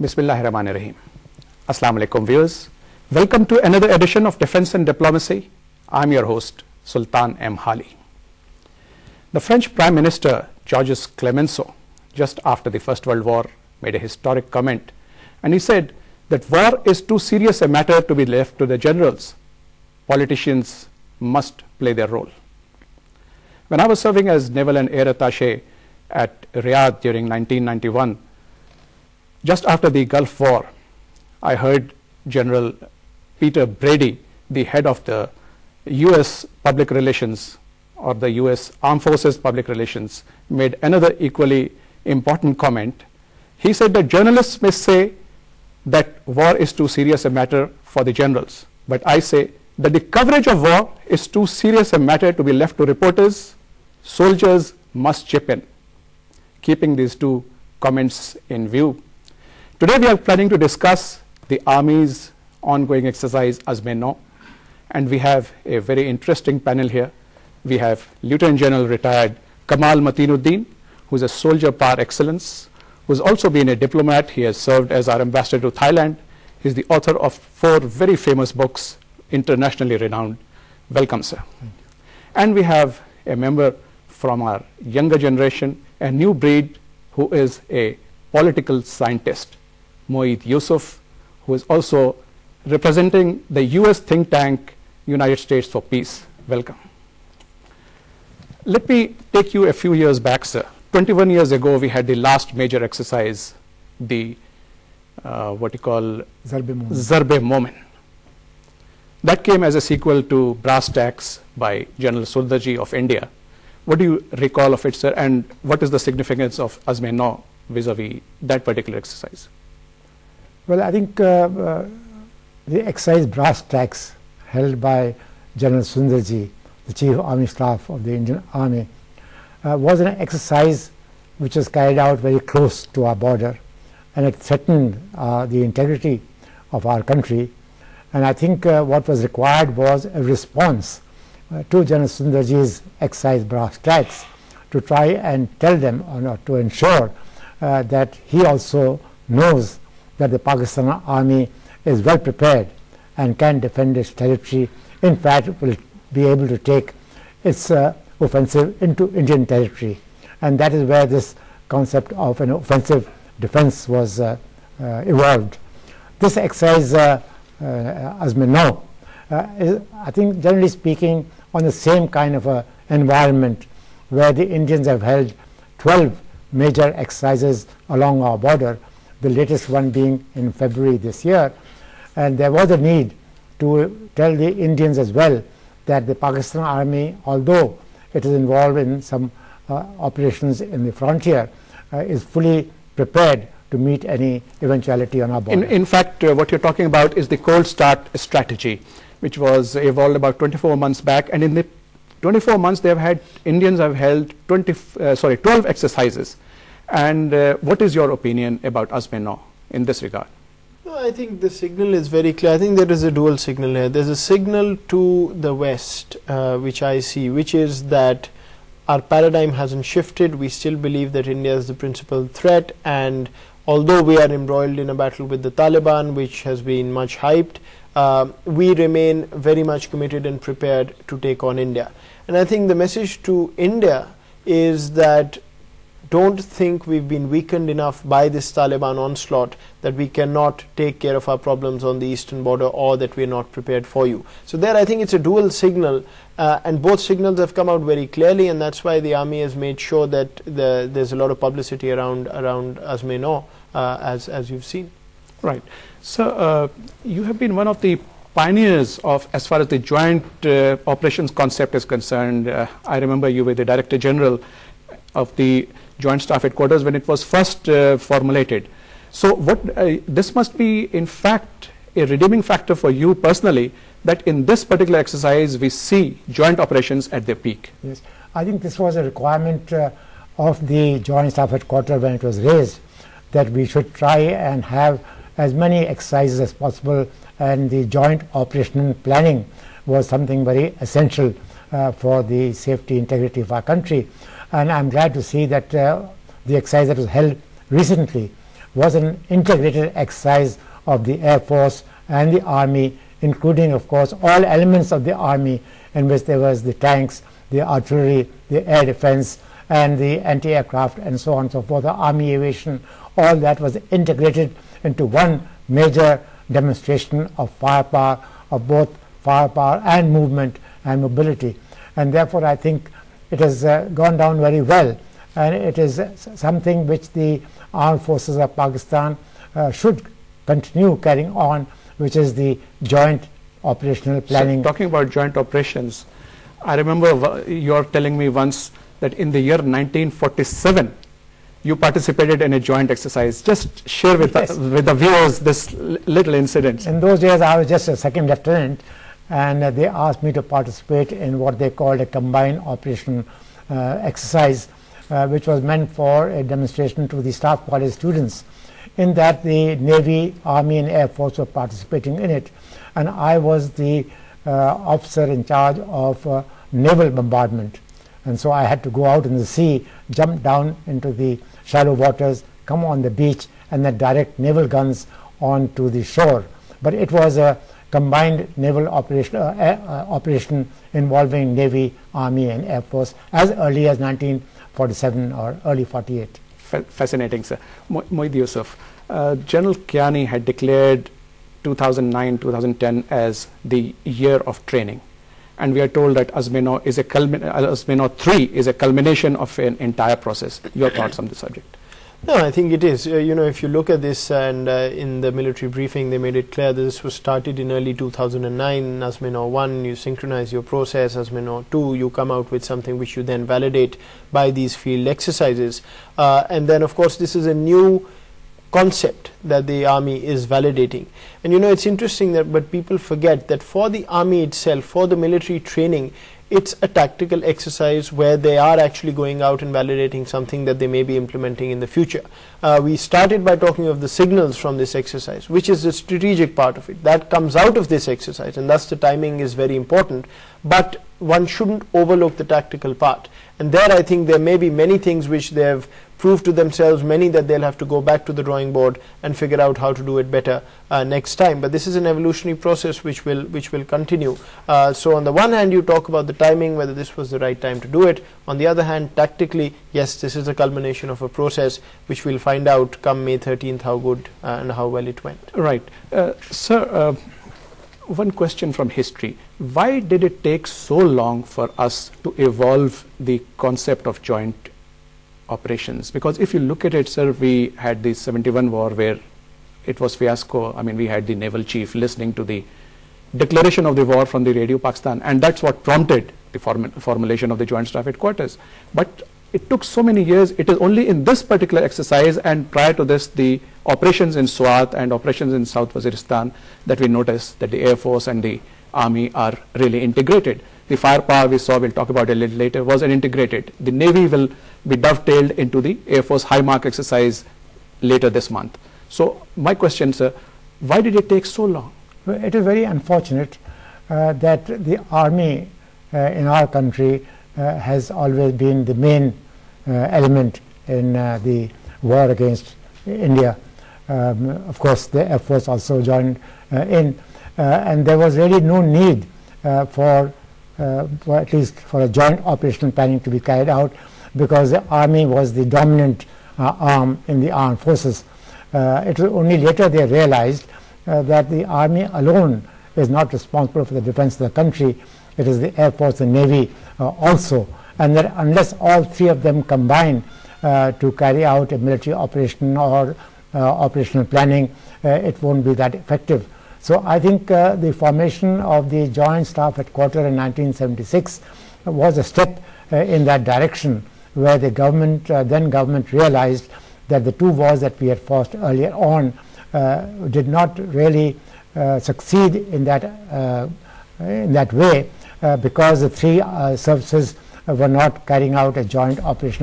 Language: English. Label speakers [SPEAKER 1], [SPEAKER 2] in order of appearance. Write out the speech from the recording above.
[SPEAKER 1] Bismillahirrahmanirrahim. Assalamu alaikum viewers. Welcome to another edition of Defense and Diplomacy. I'm your host, Sultan M. Hali. The French Prime Minister, Georges Clemenceau, just after the First World War, made a historic comment, and he said that war is too serious a matter to be left to the generals. Politicians must play their role. When I was serving as Naval and Air Attaché at Riyadh during 1991, just after the Gulf War, I heard General Peter Brady, the head of the US Public Relations or the US Armed Forces Public Relations, made another equally important comment. He said that journalists may say that war is too serious a matter for the generals, but I say that the coverage of war is too serious a matter to be left to reporters. Soldiers must chip in. Keeping these two comments in view, today we are planning to discuss the Army's ongoing exercise Azm-e-Naw, and we have a very interesting panel here. We have Lieutenant General retired Kamal Mateenuddin, who is a soldier par excellence, who has also been a diplomat. He has served as our ambassador to Thailand. He is the author of 4 very famous books, internationally renowned. Welcome, sir. And we have a member from our younger generation, a new breed, who is a political scientist, Moeed Yusuf, who is also representing the US think tank, United States for Peace. Welcome. Let me take you a few years back, sir. 21 years ago, we had the last major exercise, the what you call Zarb-e Momin. That came as a sequel to Brass Tacks by General Surdaji of India. What do you recall of it, sir, and what is the significance of Azm-e-Naw vis-a-vis that particular exercise?
[SPEAKER 2] Well, I think the exercise Brass Tacks held by General Sundarji, the Chief of Army Staff of the Indian Army, was an exercise which was carried out very close to our border, and it threatened the integrity of our country. And I think what was required was a response to General Sundarji's exercise Brass Tacks to try and tell them, or to ensure that he also knows that the Pakistan Army is well prepared and can defend its territory. In fact, will be able to take its offensive into Indian territory, and that is where this concept of an offensive defense was evolved. This exercise Azm-e-Naw is, I think, generally speaking, on the same kind of a environment where the Indians have held 12 major exercises along our border, the latest one being in February this year. And there was a need to tell the Indians as well that the Pakistan Army, although it is involved in some operations in the frontier, is fully prepared to meet any eventuality on our border.
[SPEAKER 1] In fact, what you're talking about is the cold start strategy, which was evolved about 24 months back, and in the 24 months they have had, Indians have held 12 exercises. And what is your opinion about Azm-e-Naw in this regard?
[SPEAKER 3] No, I think the signal is very clear. I think there is a dual signal here. There's a signal to the West, which I see, which is that our paradigm hasn't shifted. We still believe that India is the principal threat, and although we are embroiled in a battle with the Taliban, which has been much hyped, we remain very much committed and prepared to take on India. And I think the message to India is that don't think we've been weakened enough by this Taliban onslaught that we cannot take care of our problems on the eastern border, or that we're not prepared for you. So there I think it's a dual signal, and both signals have come out very clearly, and that's why the Army has made sure that there's a lot of publicity around Azm-e-Naw, as you've seen.
[SPEAKER 1] Right. So you have been one of the pioneers of, as far as the joint operations concept is concerned. I remember you were the Director General of the Joint Staff Headquarters when it was first formulated. So what this must be, in fact, a redeeming factor for you personally, that in this particular exercise we see joint operations at their peak.
[SPEAKER 2] Yes, I think this was a requirement of the Joint Staff Headquarters when it was raised, that we should try and have as many exercises as possible, and the joint operational planning was something very essential for the safety integrity of our country. And I'm glad to see that the exercise that was held recently was an integrated exercise of the Air Force and the Army, including, of course, all elements of the Army, in which there was the tanks, the artillery, the air defense, and the anti-aircraft, and so on and so forth, the Army aviation. All that was integrated into one major demonstration of firepower, of both firepower and movement and mobility. And therefore, I think it has gone down very well, and it is something which the armed forces of Pakistan should continue carrying on, which is the joint operational planning.
[SPEAKER 1] So, talking about joint operations, I remember you're telling me once that in the year 1947 you participated in a joint exercise. Just share with,
[SPEAKER 2] Yes.
[SPEAKER 1] with the viewers this little incident.
[SPEAKER 2] In those days, I was just a second lieutenant, and they asked me to participate in what they called a combined operation exercise, which was meant for a demonstration to the staff college students. In that, the Navy, Army, and Air Force were participating in it, and I was the officer in charge of naval bombardment. And so I had to go out in the sea, jump down into the shallow waters, come on the beach, and then direct naval guns onto the shore. But it was a combined naval operation involving Navy, Army, and Air Force as early as 1947 or early 48.
[SPEAKER 1] Fascinating, sir. Moeed Yusuf, General Kiani had declared 2009-2010 as the year of training, and we are told that Azmino is Azmino 3 is a culmination of an entire process. Your thoughts on the subject?
[SPEAKER 3] No, I think it is. You know, if you look at this, and in the military briefing, they made it clear that this was started in early 2009. Azmino 1, you synchronize your process. Azmino 2, you come out with something which you then validate by these field exercises. And then, of course, this is a new concept that the Army is validating. And you know, it's interesting that, but people forget that for the Army itself, for the military training, it's a tactical exercise where they are actually going out and validating something that they may be implementing in the future. We started by talking of the signals from this exercise, which is the strategic part of it. That comes out of this exercise, and thus the timing is very important. But one shouldn't overlook the tactical part. And there I think there may be many things which they have proved to themselves, many that they'll have to go back to the drawing board and figure out how to do it better next time. But this is an evolutionary process which will continue. So on the one hand, you talk about the timing, whether this was the right time to do it. On the other hand, tactically, yes, this is a culmination of a process which we'll find out come May 13th how good and how well it went.
[SPEAKER 1] Right. Sir, one question from history. Why did it take so long for us to evolve the concept of joint operations? Because if you look at it, sir, we had the 71 war where it was fiasco. I mean, we had the naval chief listening to the declaration of the war from the Radio Pakistan, and that's what prompted the formulation of the Joint Staff Headquarters. But it took so many years. It is only in this particular exercise and prior to this, the operations in Swat and operations in South Waziristan, that we noticed that the Air Force and the Army are really integrated. The firepower we saw, we'll talk about it a little later, was an integrated. The Navy will be dovetailed into the Air Force High Mark exercise later this month. So my question, sir, why did it take so long?
[SPEAKER 2] Well, it is very unfortunate that the Army in our country has always been the main element in the war against India. Of course, the Air Force also joined in, and there was really no need for at least for a joint operational planning to be carried out, because the Army was the dominant arm in the armed forces. It was only later they realized that the Army alone is not responsible for the defense of the country. It is the Air Force and Navy also, and that unless all three of them combine to carry out a military operation or operational planning, it won't be that effective. So I think the formation of the Joint Staff Headquarters in 1976 was a step in that direction, where the government, then government, realized that the two wars that we had fought earlier on did not really succeed in that way, because the three services were not carrying out a joint operation